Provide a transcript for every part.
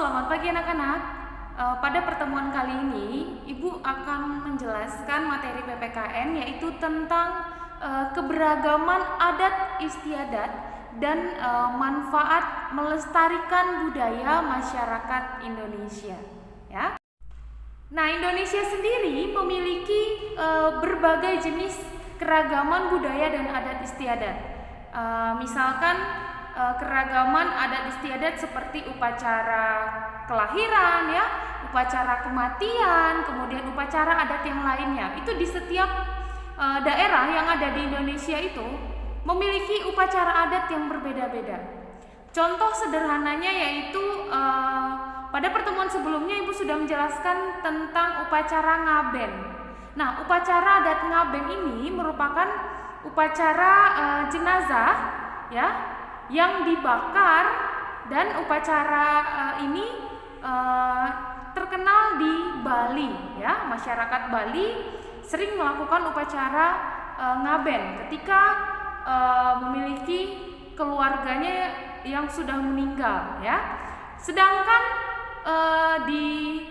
selamat pagi anak-anak. Pada pertemuan kali ini, Ibu akan menjelaskan materi PPKN yaitu tentang keberagaman adat istiadat dan manfaat melestarikan budaya masyarakat Indonesia. Ya. Nah, Indonesia sendiri memiliki berbagai jenis keragaman budaya dan adat istiadat. Misalkan keragaman adat istiadat seperti upacara kelahiran, ya, upacara kematian, kemudian upacara adat yang lainnya. Itu di setiap daerah yang ada di Indonesia itu memiliki upacara adat yang berbeda-beda. Contoh sederhananya yaitu pada pertemuan sebelumnya Ibu sudah menjelaskan tentang upacara ngaben. Nah, upacara adat ngaben ini merupakan upacara jenazah, ya, yang dibakar, dan upacara ini terkenal di Bali, ya. Masyarakat Bali sering melakukan upacara ngaben ketika memiliki keluarganya yang sudah meninggal, ya. Sedangkan di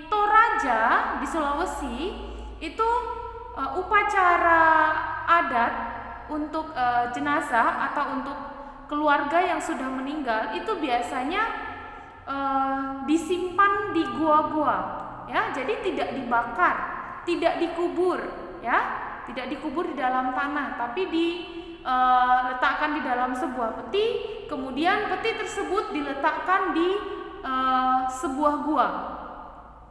Toraja di Sulawesi itu upacara adat untuk jenazah atau untuk keluarga yang sudah meninggal itu biasanya disimpan di gua-gua, ya. Jadi tidak dibakar, tidak dikubur, ya, tidak dikubur di dalam tanah, tapi diletakkan di dalam sebuah peti. Kemudian peti tersebut diletakkan di sebuah gua,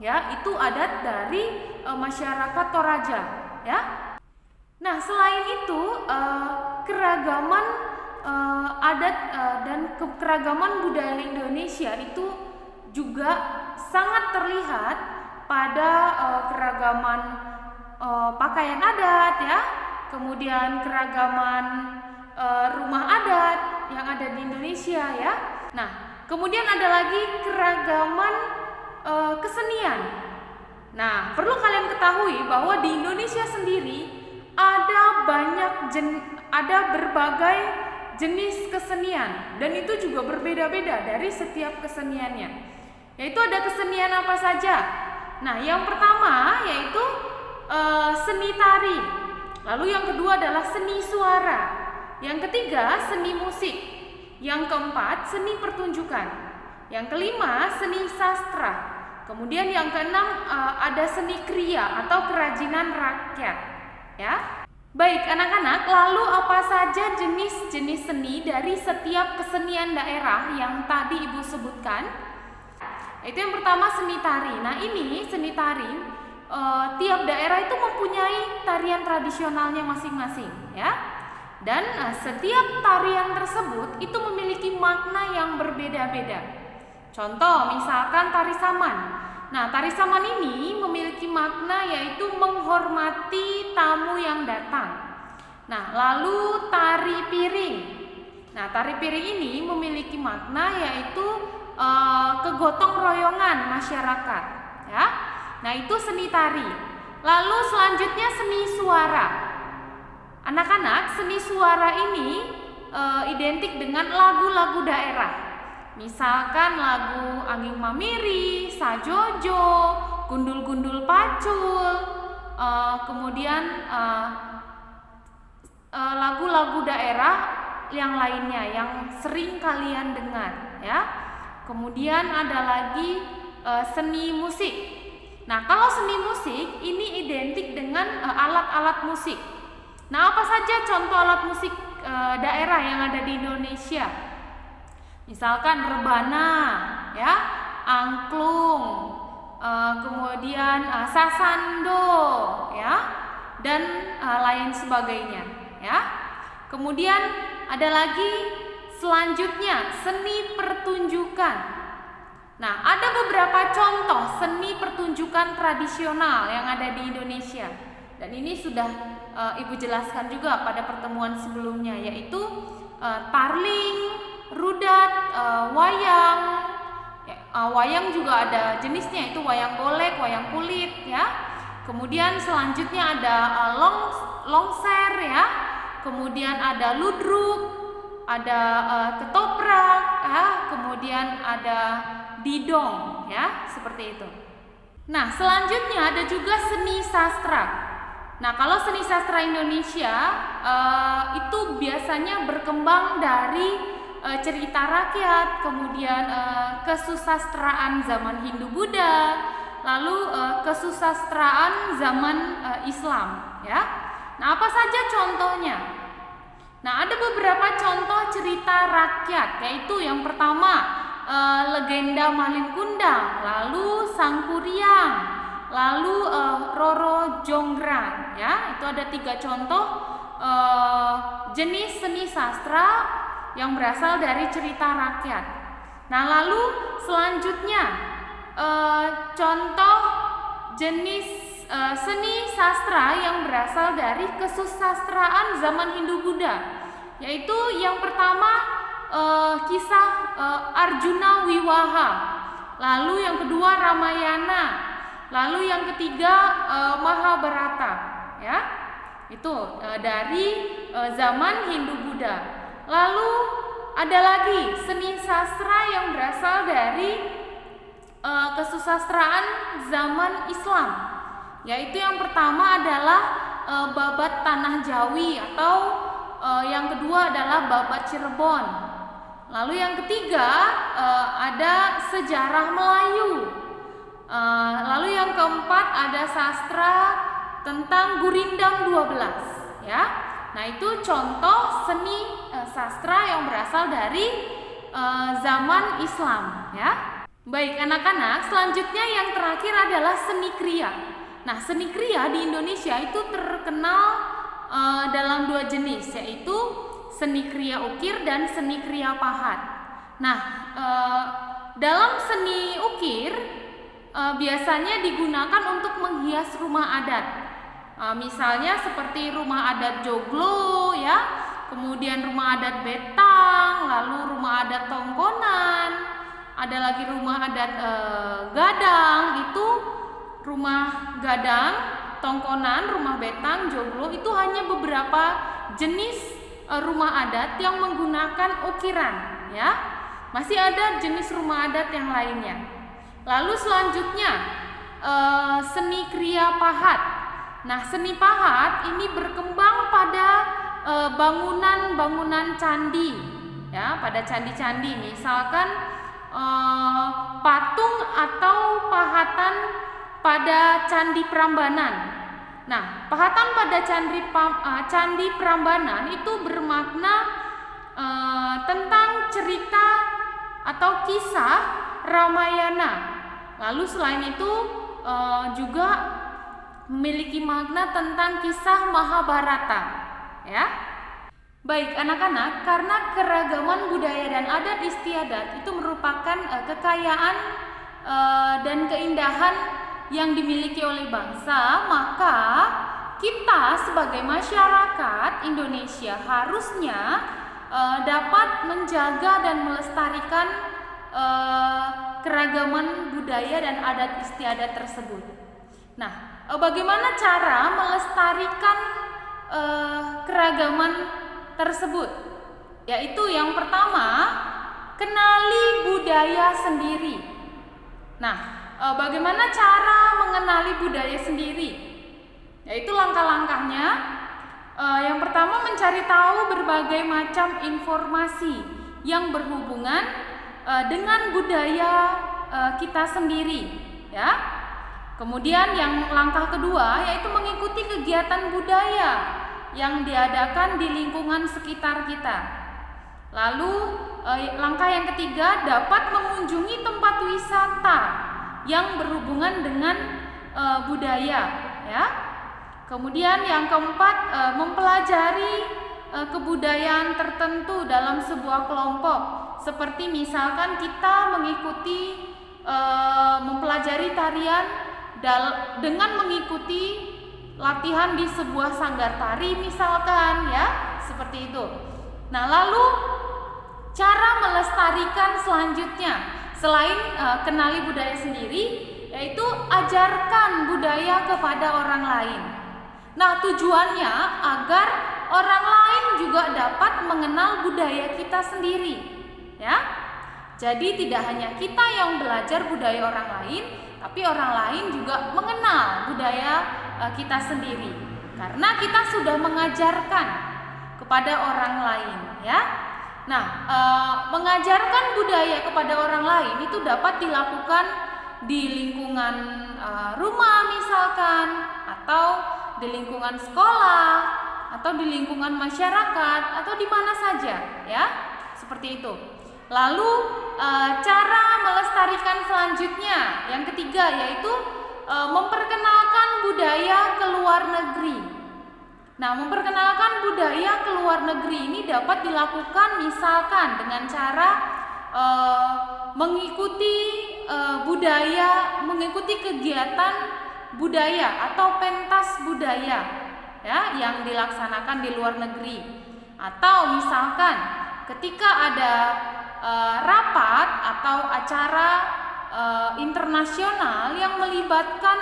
ya. Itu adat dari masyarakat Toraja, ya. Nah, selain itu keragaman adat dan keragaman budaya Indonesia itu juga sangat terlihat pada keragaman pakaian adat, ya, kemudian keragaman rumah adat yang ada di Indonesia, ya. Nah, kemudian ada lagi keragaman kesenian. Nah, perlu kalian ketahui bahwa di Indonesia sendiri ada berbagai jenis kesenian, dan itu juga berbeda-beda dari setiap keseniannya. Yaitu ada kesenian apa saja? Nah, yang pertama yaitu seni tari. Lalu yang kedua adalah seni suara. Yang ketiga seni musik. Yang keempat seni pertunjukan. Yang kelima seni sastra. Kemudian yang keenam ada seni kriya atau kerajinan rakyat, ya. Baik anak-anak, lalu apa saja jenis-jenis seni dari setiap kesenian daerah yang tadi Ibu sebutkan? Itu yang pertama seni tari. Nah, ini seni tari tiap daerah itu mempunyai tarian tradisionalnya masing-masing, ya. Dan setiap tarian tersebut itu memiliki makna yang berbeda-beda. Contoh misalkan tari saman. Nah, tari saman ini memiliki makna yaitu menghormati tamu yang datang. Nah, lalu tari piring. Nah, tari piring ini memiliki makna yaitu kegotong royongan masyarakat, ya. Nah, itu seni tari. Lalu selanjutnya seni suara. Anak-anak, seni suara ini identik dengan lagu-lagu daerah. Misalkan lagu Anging Mamiri, Sajojo, Gundul-Gundul Pacul, kemudian lagu-lagu daerah yang lainnya yang sering kalian dengar, ya. Kemudian ada lagi seni musik. Nah, kalau seni musik ini identik dengan alat-alat musik. Nah, apa saja contoh alat musik daerah yang ada di Indonesia? Misalkan rebana, ya, angklung, kemudian sasando, ya, dan lain sebagainya, ya. Kemudian ada lagi selanjutnya seni pertunjukan. Nah, ada beberapa contoh seni pertunjukan tradisional yang ada di Indonesia, dan ini sudah Ibu jelaskan juga pada pertemuan sebelumnya, yaitu tarling, rudat, wayang. Wayang juga ada jenisnya, itu wayang golek, wayang kulit, ya. Kemudian selanjutnya ada longser, ya. Kemudian ada ludruk, ada ketoprak, ya. Kemudian ada didong, ya, seperti itu. Nah, selanjutnya ada juga seni sastra. Nah, kalau seni sastra Indonesia itu biasanya berkembang dari cerita rakyat, kemudian kesusastraan zaman Hindu-Buddha, lalu kesusastraan zaman Islam, ya. Nah, apa saja contohnya? Nah, ada beberapa contoh cerita rakyat, yaitu yang pertama legenda Malin Kundang, lalu Sang Kuryang, lalu Roro Jonggrang, ya. Itu ada 3 contoh jenis seni sastra yang berasal dari cerita rakyat. Nah, lalu selanjutnya contoh jenis seni sastra yang berasal dari kesusastraan zaman Hindu-Buddha, yaitu yang pertama kisah Arjuna Wiwaha, lalu yang kedua Ramayana, lalu yang ketiga Mahabharata, ya. Itu dari zaman Hindu-Buddha. Lalu ada lagi seni sastra yang berasal dari kesusastraan zaman Islam, yaitu yang pertama adalah Babat Tanah Jawi, atau yang kedua adalah Babat Cirebon. Lalu yang ketiga ada Sejarah Melayu. Lalu yang keempat ada sastra tentang Gurindam 12, ya. Nah, itu contoh seni sastra yang berasal dari zaman Islam, ya. Baik anak-anak, selanjutnya yang terakhir adalah seni kriya. Nah, seni kriya di Indonesia itu terkenal dalam 2 jenis, yaitu seni kriya ukir dan seni kriya pahat. Nah, dalam seni ukir biasanya digunakan untuk menghias rumah adat. Misalnya seperti rumah adat Joglo, ya, kemudian rumah adat Betang, lalu rumah adat Tongkonan, ada lagi rumah adat Gadang. Itu rumah Gadang, Tongkonan, rumah Betang, Joglo itu hanya beberapa jenis rumah adat yang menggunakan ukiran, ya. Masih ada jenis rumah adat yang lainnya. Lalu selanjutnya seni kriya pahat. Nah, seni pahat ini berkembang pada bangunan-bangunan candi, ya, pada candi-candi, misalkan patung atau pahatan pada Candi Prambanan. Nah, pahatan pada Candi Prambanan itu bermakna tentang cerita atau kisah Ramayana. Lalu selain itu juga memiliki makna tentang kisah Mahabharata, ya. Baik anak-anak, karena keragaman budaya dan adat istiadat itu merupakan kekayaan dan keindahan yang dimiliki oleh bangsa, maka kita sebagai masyarakat Indonesia harusnya dapat menjaga dan melestarikan keragaman budaya dan adat istiadat tersebut. Nah, bagaimana cara melestarikan keragaman tersebut? Yaitu yang pertama, kenali budaya sendiri. Nah, bagaimana cara mengenali budaya sendiri? Yaitu langkah-langkahnya. Yang pertama, mencari tahu berbagai macam informasi yang berhubungan dengan budaya kita sendiri, ya. Kemudian yang langkah kedua yaitu mengikuti kegiatan budaya yang diadakan di lingkungan sekitar kita. Lalu langkah yang ketiga, dapat mengunjungi tempat wisata yang berhubungan dengan budaya, ya. Kemudian yang keempat, mempelajari kebudayaan tertentu dalam sebuah kelompok. Seperti misalkan kita mempelajari tarian dengan mengikuti latihan di sebuah sanggar tari misalkan, ya, seperti itu. Nah, lalu cara melestarikan selanjutnya selain kenali budaya sendiri, yaitu ajarkan budaya kepada orang lain. Nah, tujuannya agar orang lain juga dapat mengenal budaya kita sendiri, ya. Jadi tidak hanya kita yang belajar budaya orang lain, tapi orang lain juga mengenal budaya kita sendiri. Karena kita sudah mengajarkan kepada orang lain, ya. Nah, mengajarkan budaya kepada orang lain itu dapat dilakukan di lingkungan rumah misalkan, atau di lingkungan sekolah, atau di lingkungan masyarakat, atau di mana saja, ya. Seperti itu. Lalu cara melestarikan selanjutnya yang ketiga yaitu memperkenalkan budaya ke luar negeri. Nah, memperkenalkan budaya ke luar negeri ini dapat dilakukan misalkan dengan cara mengikuti mengikuti kegiatan budaya atau pentas budaya, ya, yang dilaksanakan di luar negeri. Atau misalkan ketika ada rapat atau acara internasional yang melibatkan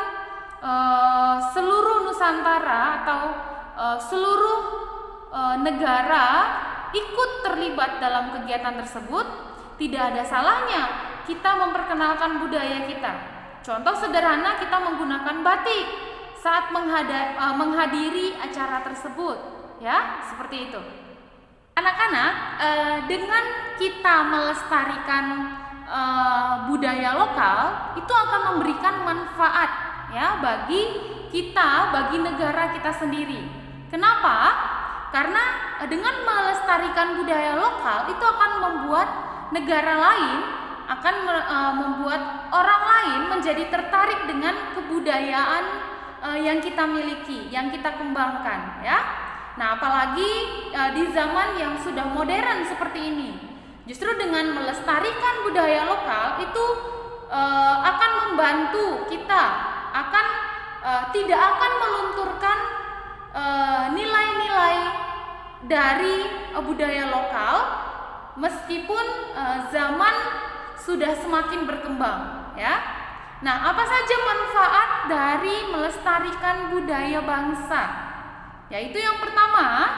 seluruh Nusantara atau seluruh negara ikut terlibat dalam kegiatan tersebut, tidak ada salahnya kita memperkenalkan budaya kita. Contoh sederhana, kita menggunakan batik saat menghadiri acara tersebut, ya, seperti itu. Anak-anak, dengan kita melestarikan budaya lokal itu akan memberikan manfaat, ya, bagi kita, bagi negara kita sendiri. Kenapa? Karena dengan melestarikan budaya lokal itu akan membuat negara lain, akan membuat orang lain menjadi tertarik dengan kebudayaan yang kita miliki, yang kita kembangkan, ya. Nah, apalagi di zaman yang sudah modern seperti ini, justru dengan melestarikan budaya lokal itu akan membantu kita, tidak akan melunturkan nilai-nilai dari budaya lokal meskipun zaman sudah semakin berkembang, ya. Nah, apa saja manfaat dari melestarikan budaya bangsa? Yaitu yang pertama,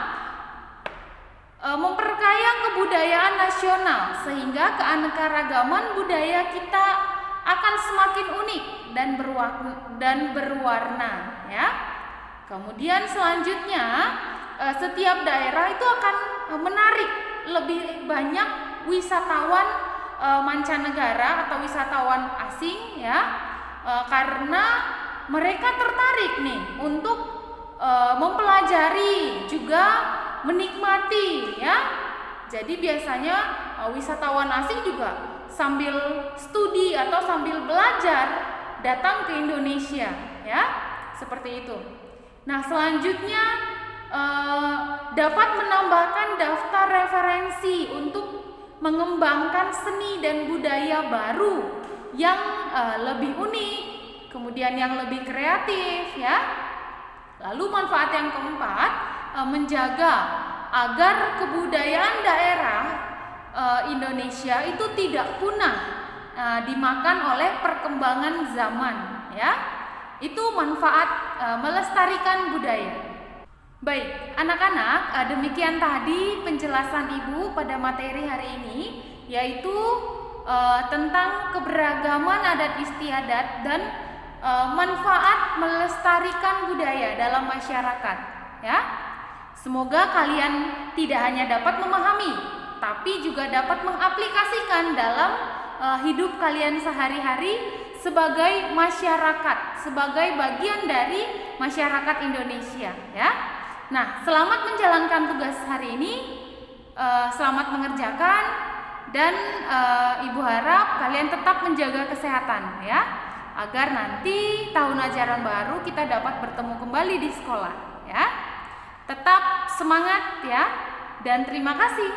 memperkaya kebudayaan nasional sehingga keanekaragaman budaya kita akan semakin unik dan berwarna, ya. Kemudian selanjutnya, setiap daerah itu akan menarik lebih banyak wisatawan mancanegara atau wisatawan asing, ya, karena mereka tertarik nih untuk mempelajari juga menikmati, ya. Jadi biasanya wisatawan asing juga sambil studi atau sambil belajar datang ke Indonesia, ya, seperti itu. Nah, selanjutnya dapat menambahkan daftar referensi untuk mengembangkan seni dan budaya baru yang lebih unik, kemudian yang lebih kreatif, ya. Lalu manfaat yang keempat, menjaga agar kebudayaan daerah Indonesia itu tidak punah dimakan oleh perkembangan zaman, ya. Itu manfaat melestarikan budaya. Baik, anak-anak, demikian tadi penjelasan Ibu pada materi hari ini, yaitu tentang keberagaman adat istiadat dan manfaat melestarikan budaya dalam masyarakat, ya. Semoga kalian tidak hanya dapat memahami, tapi juga dapat mengaplikasikan dalam hidup kalian sehari-hari sebagai masyarakat, sebagai bagian dari masyarakat Indonesia, ya. Nah, selamat menjalankan tugas hari ini, selamat mengerjakan, dan Ibu harap kalian tetap menjaga kesehatan, ya, agar nanti tahun ajaran baru kita dapat bertemu kembali di sekolah, ya. Tetap semangat, ya, dan terima kasih.